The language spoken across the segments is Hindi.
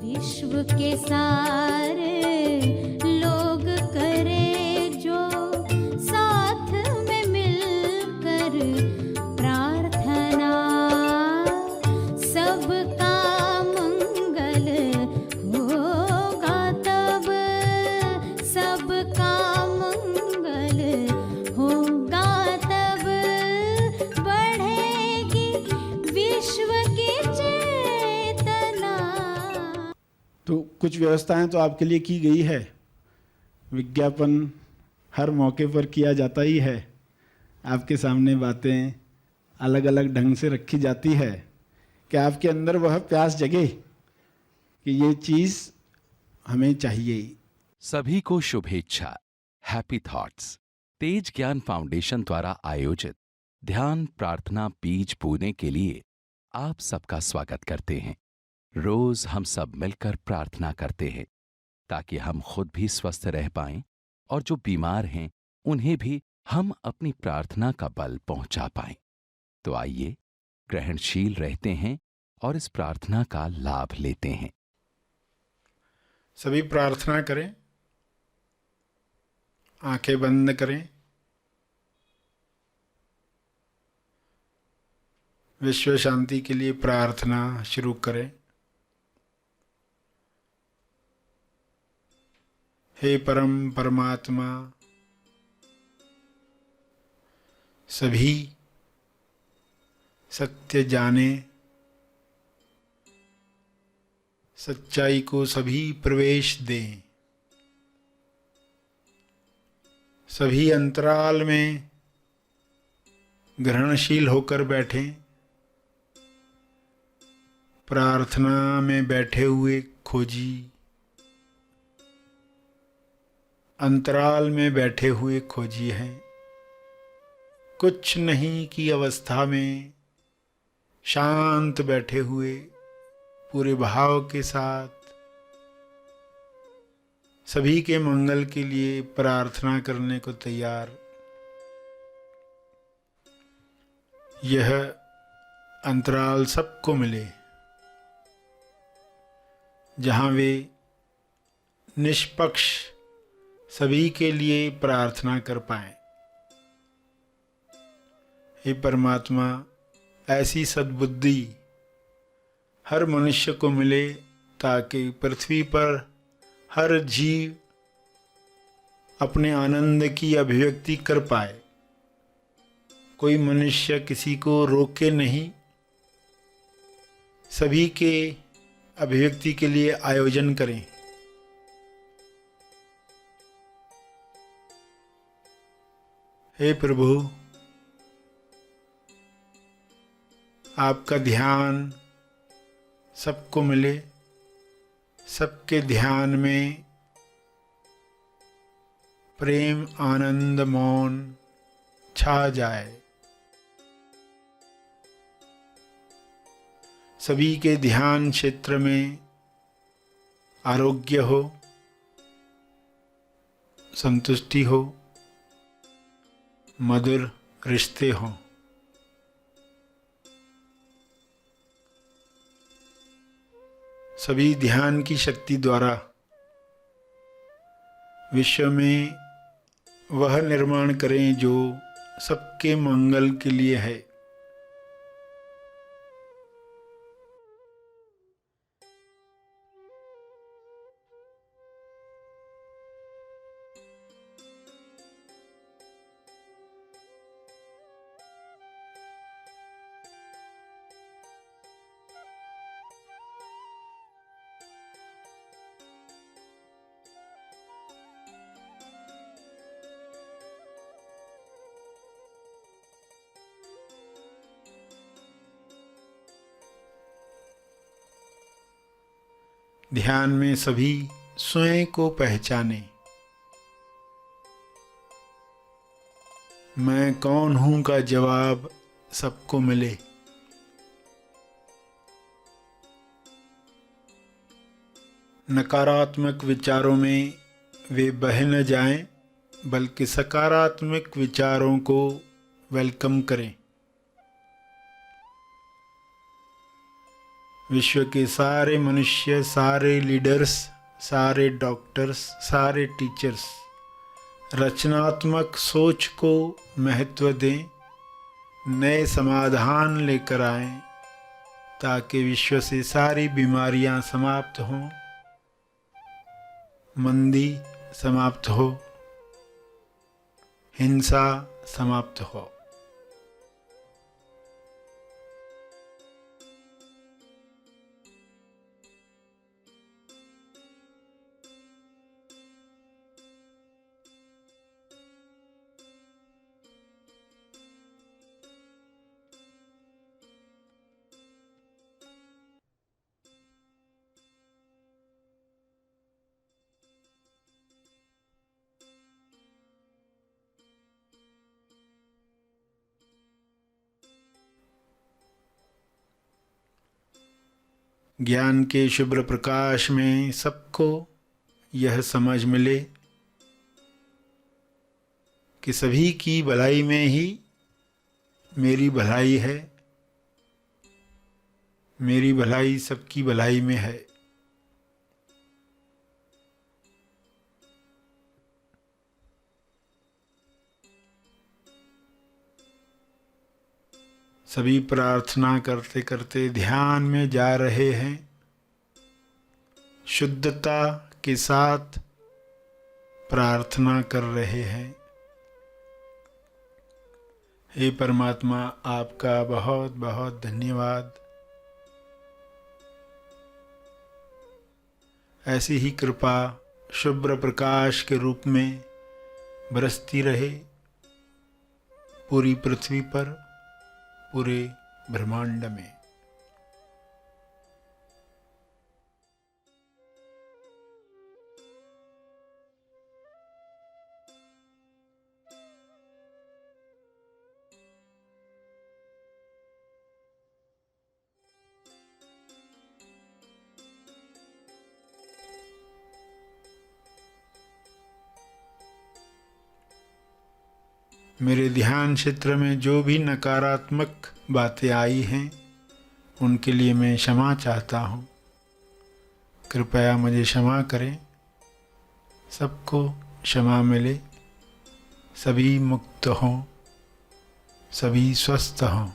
विश्व के सारे लोग करे जो साथ में मिलकर प्रार्थना, सबका मंगल होगा तब, सबका मंगल होगा तब, बढ़ेगी विश्व की चेतना। तो कुछ व्यवस्थाएं तो आपके लिए की गई है, विज्ञापन हर मौके पर किया जाता ही है, आपके सामने बातें अलग अलग ढंग से रखी जाती है कि आपके अंदर वह प्यास जगे कि ये चीज़ हमें चाहिए। सभी को शुभेच्छा। हैप्पी थॉट्स तेज ज्ञान फाउंडेशन द्वारा आयोजित ध्यान प्रार्थना बीज बोने के लिए आप सबका स्वागत करते हैं। रोज हम सब मिलकर प्रार्थना करते हैं ताकि हम खुद भी स्वस्थ रह पाएं और जो बीमार हैं उन्हें भी हम अपनी प्रार्थना का बल पहुंचा पाएं। तो आइए ग्रहणशील रहते हैं और इस प्रार्थना का लाभ लेते हैं। सभी प्रार्थना करें, आंखें बंद करें। विश्व शांति के लिए प्रार्थना शुरू करें। हे परम परमात्मा, सभी सत्य जाने, सच्चाई को सभी प्रवेश दें। सभी अंतराल में ग्रहणशील होकर बैठें। प्रार्थना में बैठे हुए खोजी, अंतराल में बैठे हुए खोजी हैं। कुछ नहीं की अवस्था में शांत बैठे हुए पूरे भाव के साथ सभी के मंगल के लिए प्रार्थना करने को तैयार। यह अंतराल सबको मिले जहाँ वे निष्पक्ष सभी के लिए प्रार्थना कर पाएं। हे परमात्मा, ऐसी सद्बुद्धि हर मनुष्य को मिले ताकि पृथ्वी पर हर जीव अपने आनंद की अभिव्यक्ति कर पाए। कोई मनुष्य किसी को रोके नहीं, सभी के अभिव्यक्ति के लिए आयोजन करें। हे प्रभु, आपका ध्यान सबको मिले, सबके ध्यान में प्रेम, आनंद, मौन छा जाए। सभी के ध्यान क्षेत्र में आरोग्य हो, संतुष्टि हो, मधुर रिश्ते हों। सभी ध्यान की शक्ति द्वारा विश्व में वह निर्माण करें जो सबके मंगल के लिए है। ध्यान में सभी स्वयं को पहचाने। मैं कौन हूं का जवाब सबको मिले। नकारात्मक विचारों में वे बह न जाएं, बल्कि सकारात्मक विचारों को वेलकम करें। विश्व के सारे मनुष्य, सारे लीडर्स, सारे डॉक्टर्स, सारे टीचर्स रचनात्मक सोच को महत्व दें, नए समाधान लेकर आएं, ताकि विश्व से सारी बीमारियां समाप्त हों, मंदी समाप्त हो, हिंसा समाप्त हो। ज्ञान के शुभ्र प्रकाश में सबको यह समझ मिले कि सभी की भलाई में ही मेरी भलाई है, मेरी भलाई सबकी भलाई में है। सभी प्रार्थना करते करते ध्यान में जा रहे हैं, शुद्धता के साथ प्रार्थना कर रहे हैं। हे परमात्मा, आपका बहुत बहुत धन्यवाद। ऐसी ही कृपा शुभ्र प्रकाश के रूप में बरसती रहे पूरी पृथ्वी पर, पूरे ब्रह्मांड में। मेरे ध्यान क्षेत्र में जो भी नकारात्मक बातें आई हैं, उनके लिए मैं क्षमा चाहता हूँ। कृपया मुझे क्षमा करें। सबको क्षमा मिले, सभी मुक्त हों, सभी स्वस्थ हों।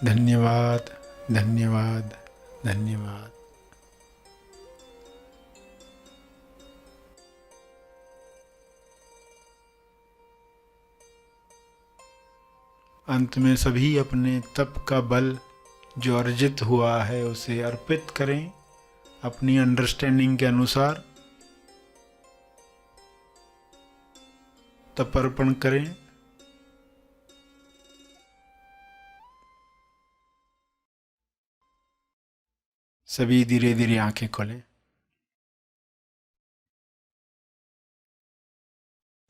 धन्यवाद, धन्यवाद, धन्यवाद। अंत में सभी अपने तप का बल जो अर्जित हुआ है उसे अर्पित करें अपनी अंडरस्टैंडिंग के अनुसार। तप अर्पण करें। सभी धीरे धीरे आंखें खोलें।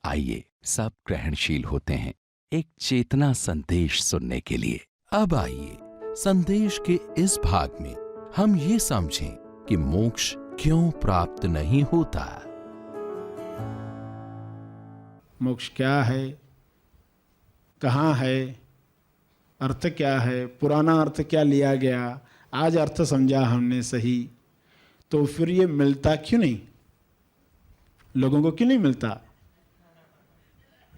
आइए सब ग्रहणशील होते हैं एक चेतना संदेश सुनने के लिए। अब आइए संदेश के इस भाग में हम ये समझें कि मोक्ष क्यों प्राप्त नहीं होता। मोक्ष क्या है, कहाँ है, अर्थ क्या है, पुराना अर्थ क्या लिया गया, आज अर्थ समझा हमने सही, तो फिर ये मिलता क्यों नहीं, लोगों को क्यों नहीं मिलता?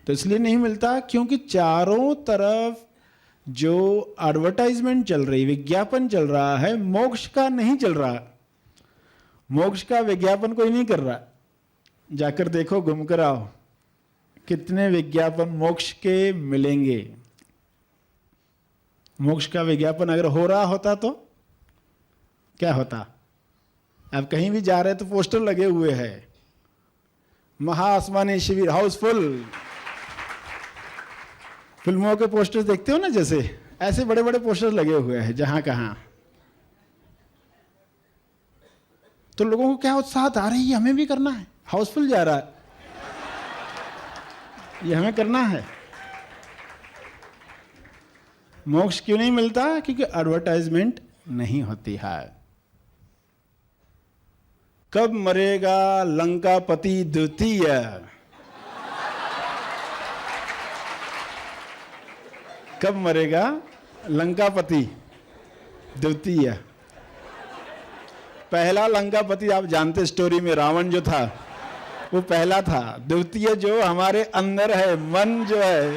तो इसलिए नहीं मिलता क्योंकि चारों तरफ जो एडवर्टाइजमेंट चल रही, विज्ञापन चल रहा है, मोक्ष का नहीं चल रहा। मोक्ष का विज्ञापन कोई नहीं कर रहा। जाकर देखो, घूम कर आओ, कितने विज्ञापन मोक्ष के मिलेंगे? मोक्ष का विज्ञापन अगर हो रहा होता तो क्या होता? आप कहीं भी जा रहे हैं तो पोस्टर लगे हुए हैं, महाआसमानी शिविर हाउसफुल। फिल्मों के पोस्टर्स देखते हो ना, जैसे ऐसे बड़े बड़े पोस्टर्स लगे हुए हैं जहां कहां। तो लोगों को क्या उत्साह आ रही है, हमें भी करना है, हाउसफुल जा रहा है, ये हमें करना है। मोक्ष क्यों नहीं मिलता? क्योंकि एडवर्टाइजमेंट नहीं होती है। कब मरेगा लंकापति द्वितीय? कब मरेगा लंकापति द्वितीय? पहला लंकापति आप जानते, स्टोरी में रावण जो था वो पहला था। द्वितीय जो हमारे अंदर है, मन जो है,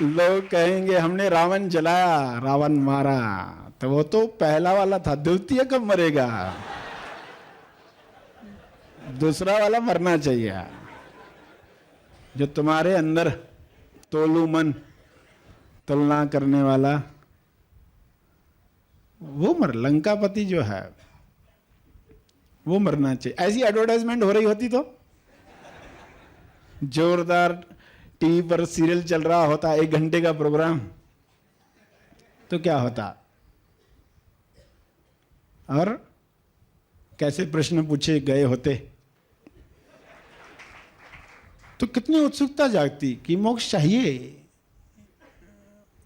लोग कहेंगे हमने रावण जलाया, रावण मारा, तो वो तो पहला वाला था। द्वितीय कब मरेगा? दूसरा वाला मरना चाहिए, जो तुम्हारे अंदर तोलू मन, तुलना करने वाला, वो लंकापति जो है वो मरना चाहिए। ऐसी एडवर्टाइजमेंट हो रही होती तो जोरदार टीवी पर सीरियल चल रहा होता, 1 घंटे का प्रोग्राम, तो क्या होता? और कैसे प्रश्न पूछे गए होते, तो कितनी उत्सुकता जागती कि मोक्ष चाहिए,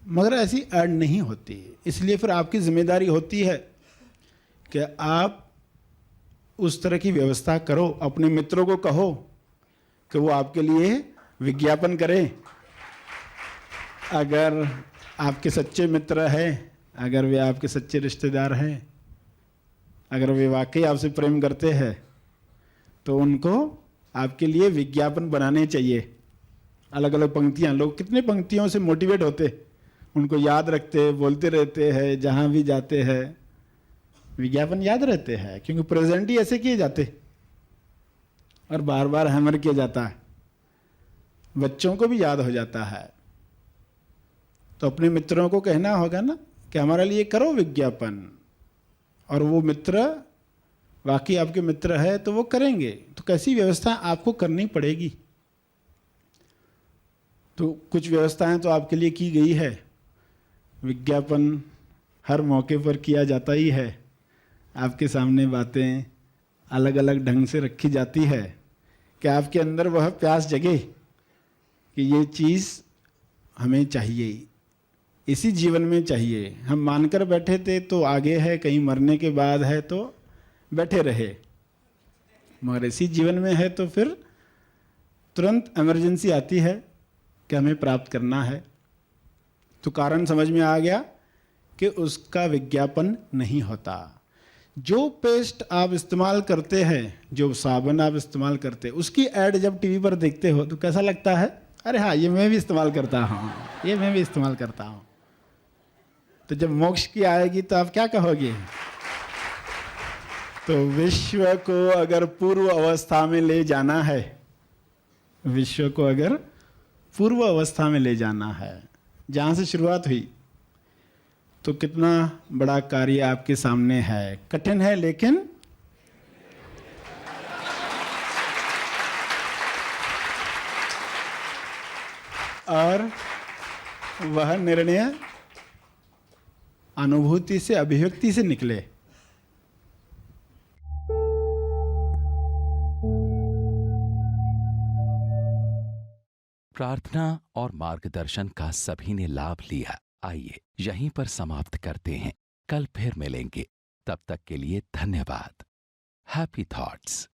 मगर ऐसी ऐड नहीं होती। इसलिए फिर आपकी जिम्मेदारी होती है कि आप उस तरह की व्यवस्था करो, अपने मित्रों को कहो कि वो आपके लिए विज्ञापन करें। अगर आपके सच्चे मित्र हैं, अगर वे आपके सच्चे रिश्तेदार हैं, अगर वे वाकई आपसे प्रेम करते हैं, तो उनको आपके लिए विज्ञापन बनाने चाहिए। अलग अलग पंक्तियां, लोग कितने पंक्तियों से मोटिवेट होते, उनको याद रखते, बोलते रहते हैं, जहां भी जाते हैं विज्ञापन याद रहते हैं, क्योंकि प्रेजेंट ही ऐसे किए जाते और बार बार हैमर किया जाता है। बच्चों को भी याद हो जाता है। तो अपने मित्रों को कहना होगा ना कि हमारे लिए करो विज्ञापन, और वो मित्र वाकई आपके मित्र है तो वो करेंगे। तो कैसी व्यवस्था आपको करनी पड़ेगी। तो कुछ व्यवस्थाएं तो आपके लिए की गई है, विज्ञापन हर मौके पर किया जाता ही है, आपके सामने बातें अलग अलग ढंग से रखी जाती है कि आपके अंदर वह प्यास जगे कि ये चीज़ हमें चाहिए, इसी जीवन में चाहिए। हम मानकर बैठे थे तो आगे है, कहीं मरने के बाद है तो बैठे रहे, मगर इसी जीवन में है तो फिर तुरंत इमरजेंसी आती है कि हमें प्राप्त करना है। तो कारण समझ में आ गया कि उसका विज्ञापन नहीं होता। जो पेस्ट आप इस्तेमाल करते हैं, जो साबुन आप इस्तेमाल करते हैं, उसकी ऐड जब टीवी पर देखते हो तो कैसा लगता है? अरे हाँ, ये मैं भी इस्तेमाल करता हूँ, ये मैं भी इस्तेमाल करता हूँ। तो जब मोक्ष की आएगी तो आप क्या कहोगे? तो विश्व को अगर पूर्व अवस्था में ले जाना है, विश्व को अगर पूर्व अवस्था में ले जाना है, जहाँ से शुरुआत हुई, तो कितना बड़ा कार्य आपके सामने है। कठिन है लेकिन और वह निर्णय अनुभूति से, अभिव्यक्ति से निकले। प्रार्थना और मार्गदर्शन का सभी ने लाभ लिया। आइए यहीं पर समाप्त करते हैं, कल फिर मिलेंगे। तब तक के लिए धन्यवाद। Happy thoughts.